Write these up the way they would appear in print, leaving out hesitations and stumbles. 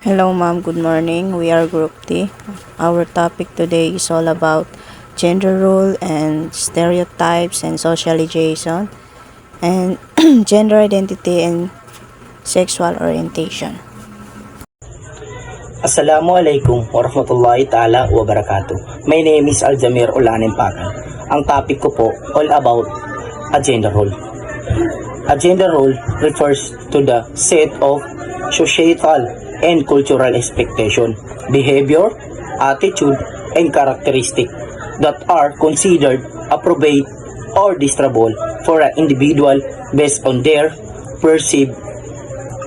Hello ma'am, good morning. We are Group T. Our topic today is all about gender role and stereotypes and socialization and gender identity and sexual orientation. Assalamualaikum warahmatullahi ta'ala wabarakatuh. My name is Aljamir Ulanin Pakan. Ang topic ko po all about a gender role. A gender role refers to the set of societal and cultural expectation, behavior, attitude, and characteristic that are considered appropriate or desirable for an individual based on their perceived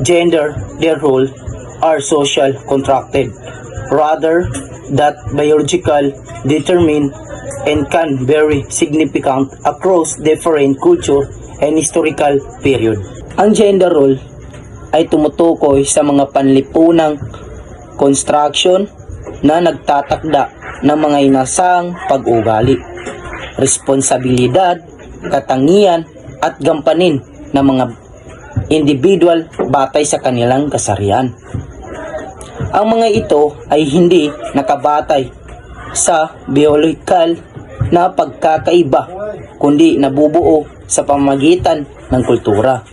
gender. Their role are social contracted rather that biological determined and can vary significant across different culture and historical period. Ang gender role ay tumutukoy sa mga panlipunang construction na nagtatakda ng mga inasang pag-ugali, responsibilidad, katangian at gampanin ng mga individual batay sa kanilang kasarian. Ang mga ito ay hindi nakabatay sa biologikal na pagkakaiba kundi nabubuo sa pamamagitan ng kultura,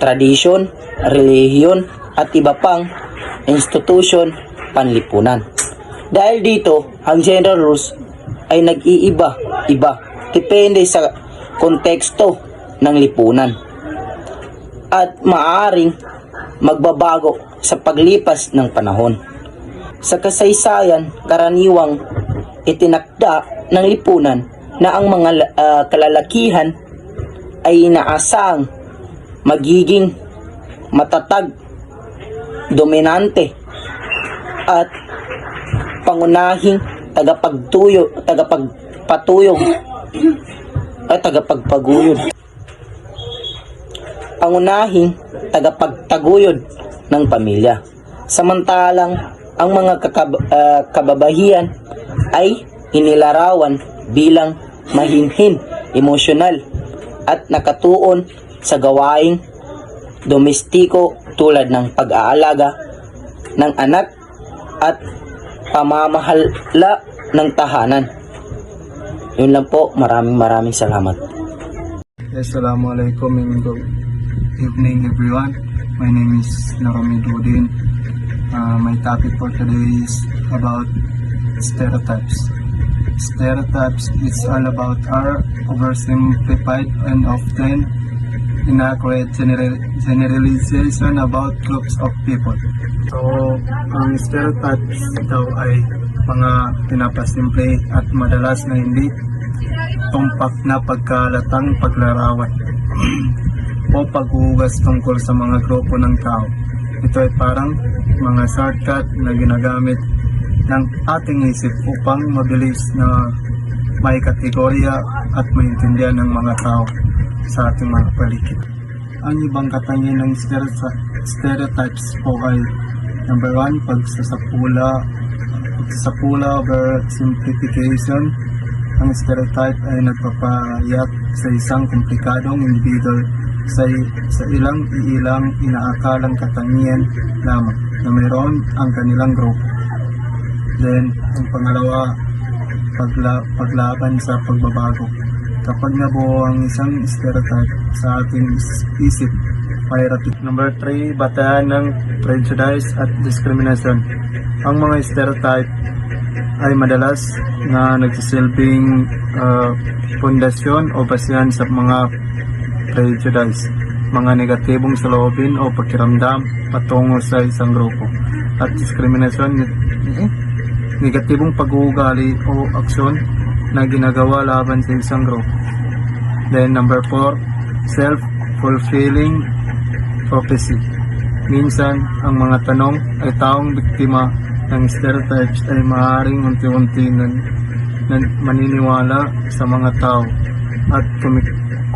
tradisyon, relihiyon at iba pang institusyon panlipunan. Dahil dito, ang gender roles ay nag-iiba-iba depende sa konteksto ng lipunan at maaaring magbabago sa paglipas ng panahon. Sa kasaysayan, karaniwang itinakda ng lipunan na ang mga kalalakihan ay inaasang magiging matatag, dominante at pangunahing tagapagtaguyod ng pamilya. Samantalang ang mga kababahian ay inilarawan bilang mahinhin, emosyonal at nakatuon sa gawaing domestiko tulad ng pag-aalaga ng anak at pamamahala ng tahanan. Yun lang po, maraming salamat. Assalamualaikum and good evening everyone. My name is Narami Dudin. My topic for today is about stereotypes. Stereotypes is all about our oversimplified and often inaccurate generalization about groups of people. So, ang stereotypes daw ay mga pinapasimple at madalas na hindi tumpak na pagkalatang paglarawan o paghuhugas tungkol sa mga grupo ng tao. Ito ay parang mga shortcut na ginagamit ng ating isip upang mabilis na may kategorya at maintindihan ng mga tao sa ating mga paligid. Ang ibang katangian ng stereotypes po ay number 1, pagsasapula over simplification. Ang stereotype ay nagpapayat sa isang komplikadong individual sa ilang inaakalang katangian lamang na mayroon ang kanilang grupo. Then, ang pangalawa, paglaban sa pagbabago. Kapag nabuo ang isang stereotype sa ating isip, mayroon. Number 3, batayan ng prejudice at discrimination. Ang mga stereotype ay madalas na nagsisilbing pundasyon o basihan sa mga prejudice, mga negatibong saloobin o pakiramdam patungo sa isang grupo. At discrimination, negatibong pag-uugali o aksyon na ginagawa laban sa isang grupo. Then number 4, self-fulfilling prophecy. Minsan, ang mga tanong ay taong biktima ng stereotypes ay maaaring unti-unti maniniwala sa mga tao at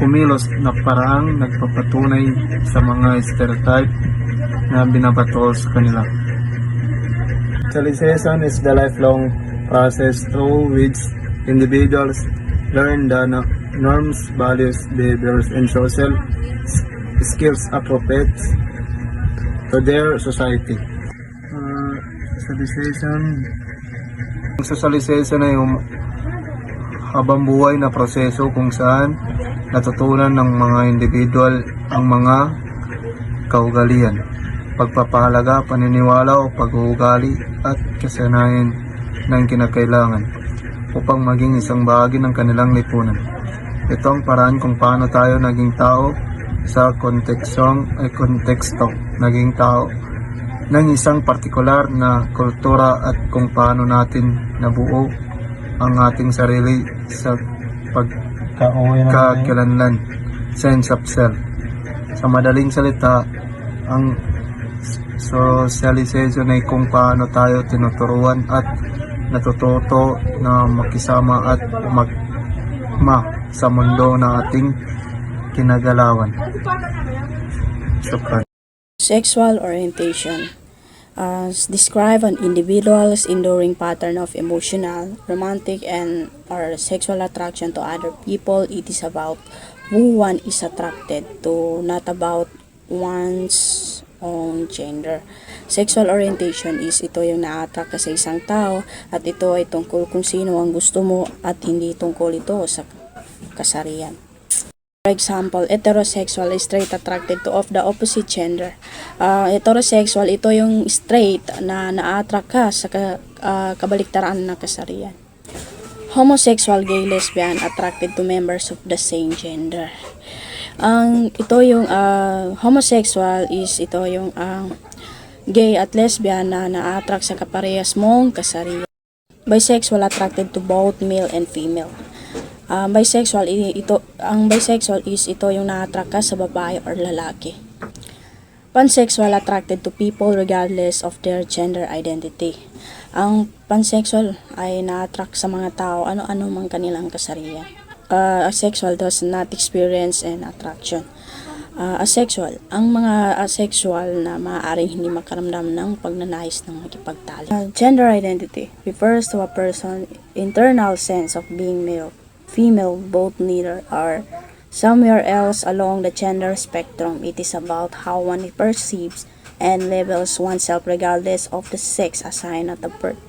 kumilos na paraang nagpapatunay sa mga stereotype na binabato sa kanila. Socialization is the lifelong process through which individuals learn the norms, values, behaviors, and social skills appropriate to their society. Socialization. Ang socialization ay habang buhay na proseso kung saan natutunan ng mga individual ang mga kaugalian, pagpapahalaga, paniniwala o pag-uugali at kasanayan ng kinakailangan upang maging isang bahagi ng kanilang lipunan. Ito ang paraan kung paano tayo naging tao sa kontekstong naging tao ng isang partikular na kultura at kung paano natin nabuo ang ating sarili sa pagkakakilanlan, sense of self. Sa madaling salita, ang socialization ay kung paano tayo tinuturuan at natututo na makisama at magma sa mundo na ating kinagalawan. Shukran. Sexual orientation describe an individual's enduring pattern of emotional, romantic, and or sexual attraction to other people. It is about who one is attracted to, not about one's own gender. Sexual orientation is ito yung na-attract ka sa isang tao at ito ay tungkol kung sino ang gusto mo at hindi tungkol ito sa kasarian. For example, heterosexual is straight attracted to of the opposite gender. Heterosexual, ito yung straight na na-attract ka sa kabaliktaran na kasarian. Homosexual, gay, lesbian attracted to members of the same gender. Ito yung homosexual is ito yung gay at lesbian na na-attract sa kaparehas mong kasarian. Bisexual attracted to both male and female. Bisexual is ito yung na-attract ka sa babae or lalaki. Pansexual attracted to people regardless of their gender identity. Ang pansexual ay na-attract sa mga tao ano-ano mang kanilang kasarian. Asexual does not experience an attraction. Asexual, ang mga asexual na maaaring hindi makaramdam ng pagnanais ng makipagtalik. Gender identity refers to a person's internal sense of being male, female, both, neither, or somewhere else along the gender spectrum. It is about how one perceives and labels oneself regardless of the sex assigned at the birth.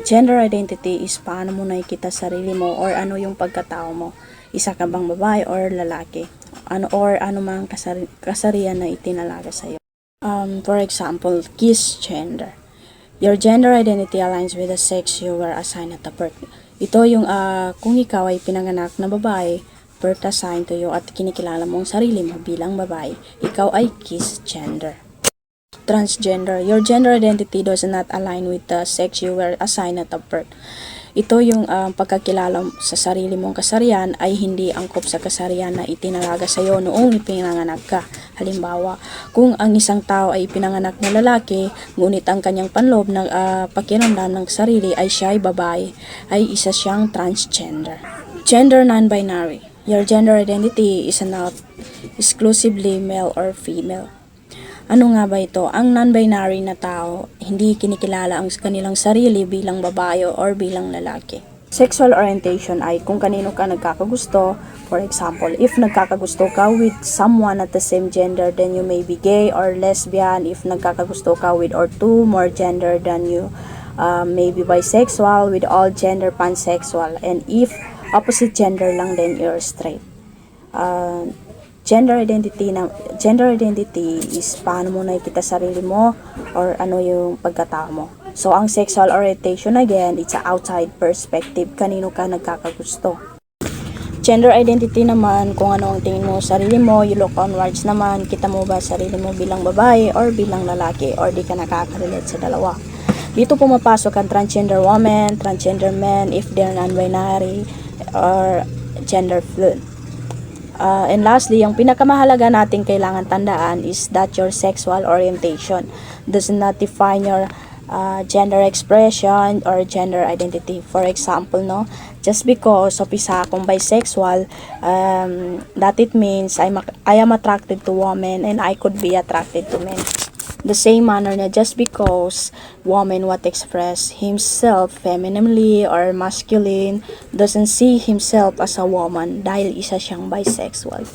Gender identity is paano mo nakikita sarili mo or ano yung pagkatao mo. Isa ka bang babae or lalaki? Ano mang kasarian na itinalaga sa iyo. For example, cisgender. Your gender identity aligns with the sex you were assigned at the birth. Ito yung kung ikaw ay pinanganak na babae, birth assigned to you at kinikilala mo ang sarili mo bilang babae, ikaw ay cisgender. Transgender. Your gender identity does not align with the sex you were assigned at the birth. Ito yung pagkakilala sa sarili mong kasarian ay hindi angkop sa kasarian na itinalaga sa iyo noong ipinanganak ka. Halimbawa, kung ang isang tao ay pinanganak na lalaki, ngunit ang kanyang panloob ng pakiramdam ng sarili ay siya ay babae, ay isa siyang transgender. Gender non-binary. Your gender identity is not exclusively male or female. Ano nga ba ito? Ang non-binary na tao, hindi kinikilala ang kanilang sarili bilang babae or bilang lalaki. Sexual orientation ay kung kanino ka nagkakagusto. For example, if nagkakagusto ka with someone at the same gender, then you may be gay or lesbian. If nagkakagusto ka with or two more gender than you, may be bisexual, with all gender pansexual. And if opposite gender lang, then you're straight. Gender identity is paano mo nakikita sarili mo or ano yung pagkatao mo. So, ang sexual orientation again, it's a outside perspective. Kanino ka nagkakagusto. Gender identity naman, kung ano ang tingin mo sa sarili mo, you look onwards naman, kita mo ba sarili mo bilang babae or bilang lalaki or di ka nakaka-relate sa dalawa. Dito pumapasok ang transgender woman, transgender men, if they're non-binary or gender fluid. And lastly, yung pinakamahalaga nating kailangan tandaan is that your sexual orientation does not define your gender expression or gender identity. For example, no, just because of isa akong bisexual, that it means I am attracted to women and I could be attracted to men. The same manner na just because woman what express himself femininely or masculine doesn't see himself as a woman dahil isa siyang bisexual.